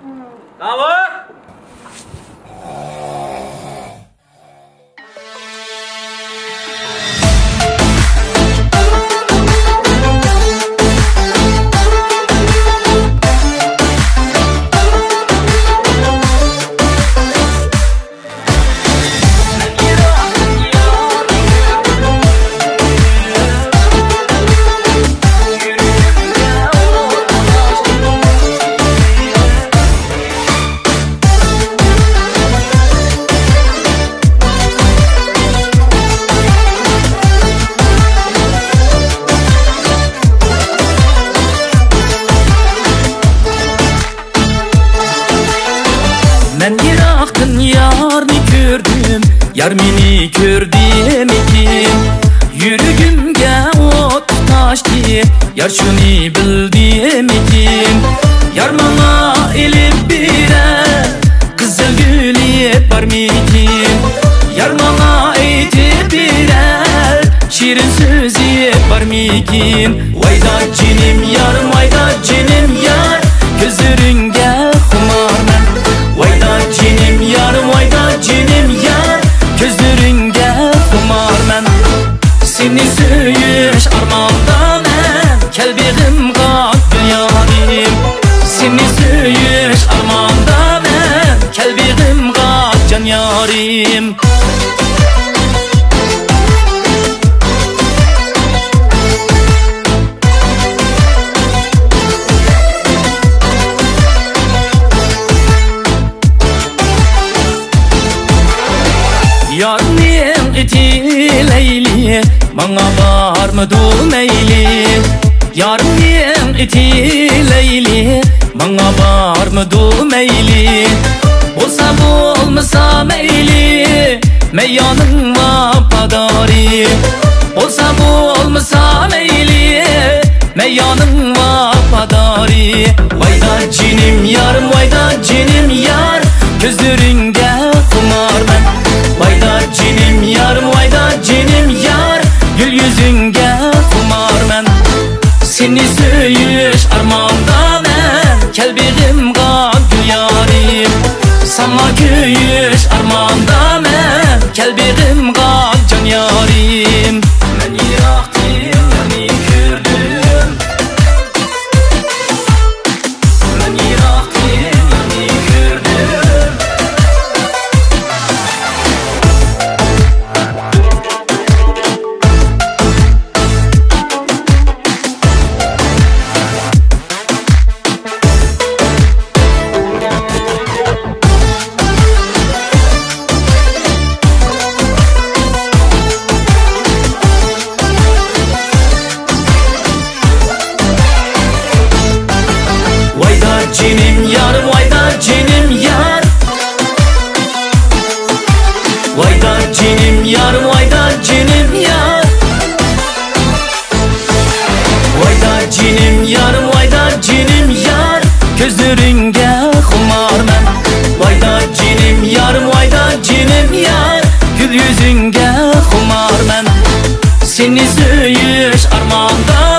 Davut! Ben Irak'tan yarını gördüm, yar meni gördüm ekim. Yürügümge ot taştı, yar şunu bildim ekim. Yar bana elip birer, kızıl gül yep barmikim. Yar bana eytip birer, şirin söz yep barmikim. Vayda cinim yarım, vayda cinim yar, gözlerinde xumarman. Vayda cinim yarım, vayda cinim yar, gözlerinde xumarman. Seni söyüş armağımda ben, kelbegim gül yarim. Seni söyüş armağımda ben, kelbegim can yarim. Yarın eti leyli, bana var mı du meyli? Yarın eti leyli, bana var mı du meyli? Olsa bu olmasa meyli, meyyanın vapadari. Olsa bu olmasa meyli, meyyanın vapadari. Vayda cinim yarım, vayda cinim yar, gözlerinde kumar ben. Vayda cinim yarım, vayda cinim yar, gül yüzünge xumarman. Seni söyüş armağımda ben, kelbegim gül yarim. Sana köyüş armağımda ben, kelbegim can yarim. Ben Irak'tayım, yani gördüm. Ben Irak'tayım, yani gördüm. Cinim yarım, vayda cinim yar. Vayda cinim yarım, vayda cinim yar. Vayda cinim yarım, vayda cinim yar, gözlerinde xumarman. Vayda cinim yarım, vayda cinim yar, gül yüzünde xumarman. Seni söyüş armağımda